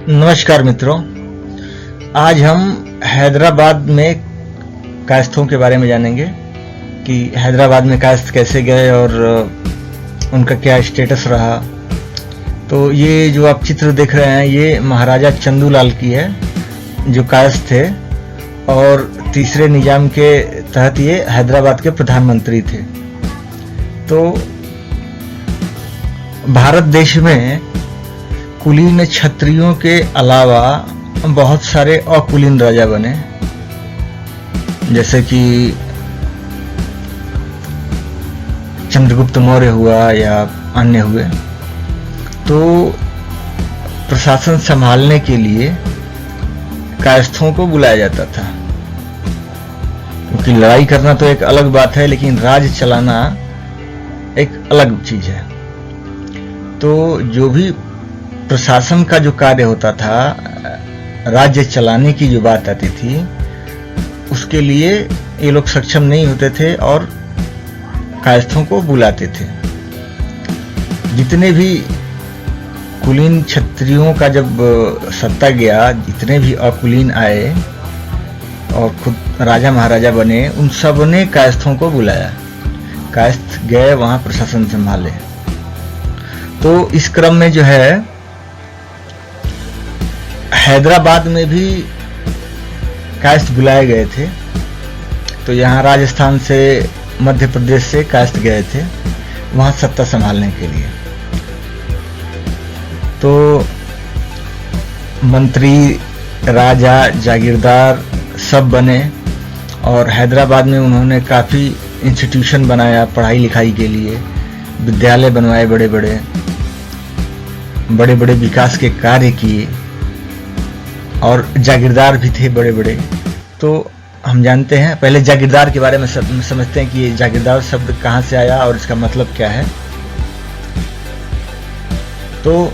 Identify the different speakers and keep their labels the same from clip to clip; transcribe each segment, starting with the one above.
Speaker 1: नमस्कार मित्रों, आज हम हैदराबाद में कायस्थों के बारे में जानेंगे कि हैदराबाद में कायस्थ कैसे गए और उनका क्या स्टेटस रहा। तो ये जो आप चित्र देख रहे हैं ये महाराजा चंदूलाल की है जो कायस्थ थे और तीसरे निजाम के तहत ये हैदराबाद के प्रधानमंत्री थे। तो भारत देश में कुलीन क्षत्रियों के अलावा बहुत सारे अकुलीन राजा बने, जैसे कि चंद्रगुप्त मौर्य हुआ या अन्य हुए। तो प्रशासन संभालने के लिए कायस्थों को बुलाया जाता था, क्योंकि लड़ाई करना तो एक अलग बात है लेकिन राज चलाना एक अलग चीज है। तो जो भी प्रशासन का जो कार्य होता था, राज्य चलाने की जो बात आती थी, उसके लिए ये लोग सक्षम नहीं होते थे और कायस्थों को बुलाते थे। जितने भी कुलीन क्षत्रियों का जब सत्ता गया, जितने भी अकुलीन आए और खुद राजा महाराजा बने, उन सब ने कायस्थों को बुलाया। कायस्थ गए वहां प्रशासन संभाले। तो इस क्रम में जो है हैदराबाद में भी कायस्थ बुलाए गए थे। तो यहाँ राजस्थान से, मध्य प्रदेश से कायस्थ गए थे वहां सत्ता संभालने के लिए। तो मंत्री, राजा, जागीरदार सब बने और हैदराबाद में उन्होंने काफी इंस्टीट्यूशन बनाया पढ़ाई लिखाई के लिए, विद्यालय बनवाए, बड़े बड़े विकास के कार्य किए और जागीरदार भी थे बड़े बड़े। तो हम जानते हैं, पहले जागीरदार के बारे में समझते हैं कि ये जागीरदार शब्द कहाँ से आया और इसका मतलब क्या है। तो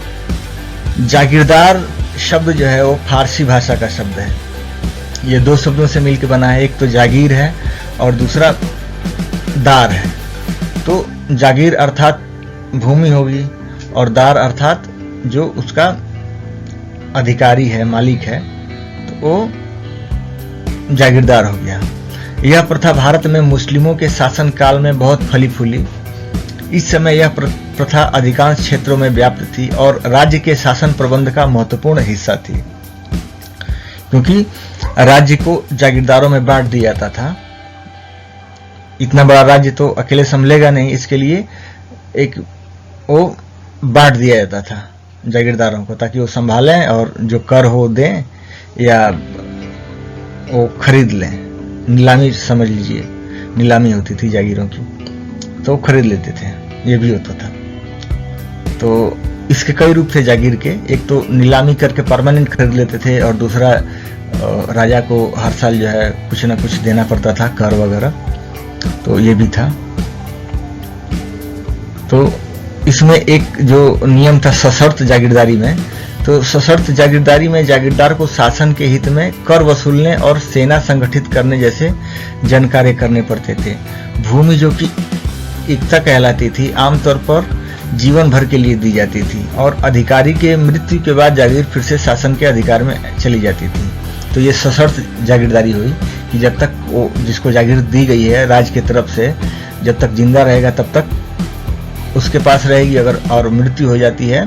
Speaker 1: जागीरदार शब्द जो है वो फारसी भाषा का शब्द है। ये दो शब्दों से मिलकर बना है, एक तो जागीर है और दूसरा दार है। तो जागीर अर्थात भूमि होगी और दार अर्थात जो उसका अधिकारी है, मालिक है, तो वो जागीरदार हो गया। यह प्रथा भारत में मुस्लिमों के शासन काल में बहुत फली फूली। इस समय यह प्रथा अधिकांश क्षेत्रों में व्याप्त थी और राज्य के शासन प्रबंध का महत्वपूर्ण हिस्सा थी, क्योंकि राज्य को जागीरदारों में बांट दिया जाता था। इतना बड़ा राज्य तो अकेले संभलेगा नहीं, इसके लिए एक वो बांट दिया जाता था जागीरदारों को, ताकि वो संभालें और जो कर हो दें या वो खरीद लें। नीलामी समझ लीजिए, नीलामी होती थी जागीरों की, तो खरीद लेते थे, ये भी होता था। तो इसके कई रूप थे जागीर के। एक तो नीलामी करके परमानेंट खरीद लेते थे और दूसरा राजा को हर साल जो है कुछ ना कुछ देना पड़ता था, कर वगैरह, तो ये भी था। तो इसमें एक जो नियम था सशर्त जागीरदारी में, तो सशर्त जागीरदारी में जागीरदार को शासन के हित में कर वसूलने और सेना संगठित करने जैसे जन कार्य करने पड़ते थे। भूमि जो कि एकता कहलाती थी, आमतौर पर जीवन भर के लिए दी जाती थी और अधिकारी के मृत्यु के बाद जागीर फिर से शासन के अधिकार में चली जाती थी। तो ये सशर्त जागीरदारी हुई कि जब तक वो जिसको जागीर दी गई है राज की तरफ से, जब तक जिंदा रहेगा तब तक उसके पास रहेगी। अगर और मृत्यु हो जाती है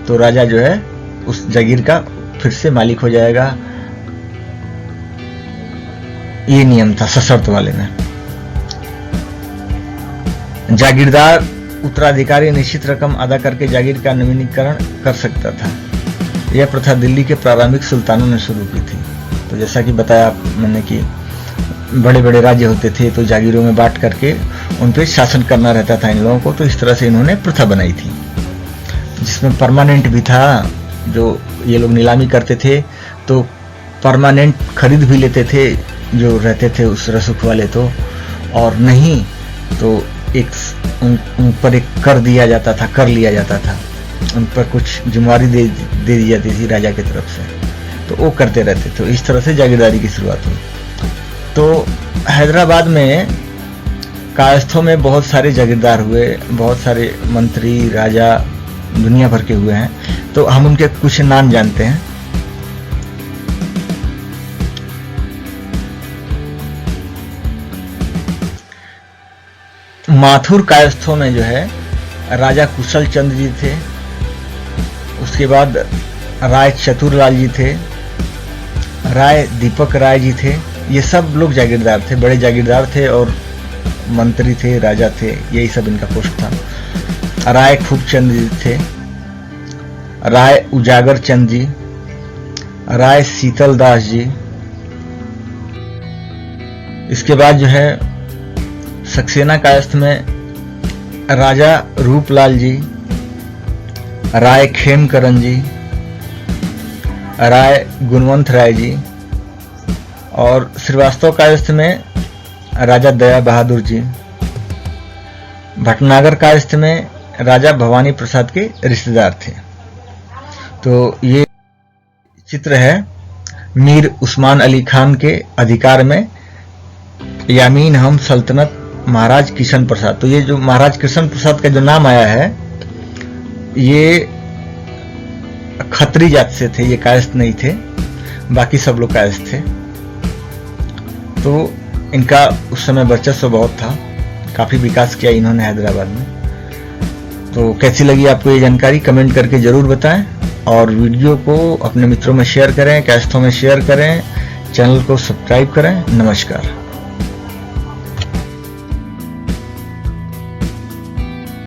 Speaker 1: तो राजा जो है उस जागीर का फिर से मालिक हो जाएगा। ये नियम था सशर्त वाले में। जागीरदार उत्तराधिकारी निश्चित रकम अदा करके जागीर का नवीनीकरण कर सकता था। यह प्रथा दिल्ली के प्रारंभिक सुल्तानों ने शुरू की थी। तो जैसा कि बताया मैंने कि बड़े बड़े राज्य होते थे तो जागीरों में बांट करके उन पे शासन करना रहता था इन लोगों को। तो इस तरह से इन्होंने प्रथा बनाई थी, जिसमें परमानेंट भी था। जो ये लोग नीलामी करते थे तो परमानेंट खरीद भी लेते थे जो रहते थे उस रसूख वाले, तो और नहीं तो एक उन पर एक कर दिया जाता था, कर लिया जाता था, उन पर कुछ जिम्मेवारी दे दी जाती थी राजा की तरफ से, तो वो करते रहते थे। तो इस तरह से जागीरदारी की शुरुआत हुई। तो हैदराबाद में कायस्थों में बहुत सारे जागीरदार हुए, बहुत सारे मंत्री, राजा दुनिया भर के हुए हैं। तो हम उनके कुछ नाम जानते हैं। माथुर कायस्थों में जो है राजा कुशल चंद्र जी थे, उसके बाद राय चतुरलाल जी थे, राय दीपक राय जी थे। ये सब लोग जागीरदार थे, बड़े जागीरदार थे और मंत्री थे, राजा थे, यही सब इनका पोस्ट था। राय खूबचंद जी थे, राय उजागर चंद जी, राय शीतल दास जी। इसके बाद जो है सक्सेना कायस्थ में राजा रूपलाल जी, राय खेमकरण जी, राय गुणवंत राय जी, और श्रीवास्तव कायस्थ में राजा दया बहादुर जी। भटनागर कायस्थ में राजा भवानी प्रसाद के रिश्तेदार थे। तो ये चित्र है मीर उस्मान अली खान के अधिकार में यामीन हम सल्तनत महाराज किशन प्रसाद। तो ये जो महाराज किशन प्रसाद का जो नाम आया है, ये खत्री जात से थे, ये कायस्थ नहीं थे, बाकी सब लोग कायस्थ थे। तो इनका उस समय वर्चस्व बहुत था, काफी विकास किया इन्होंने हैदराबाद में। तो कैसी लगी आपको ये जानकारी कमेंट करके जरूर बताएं, और वीडियो को अपने मित्रों में शेयर करें, कायस्थों में शेयर करें, चैनल को सब्सक्राइब करें। नमस्कार।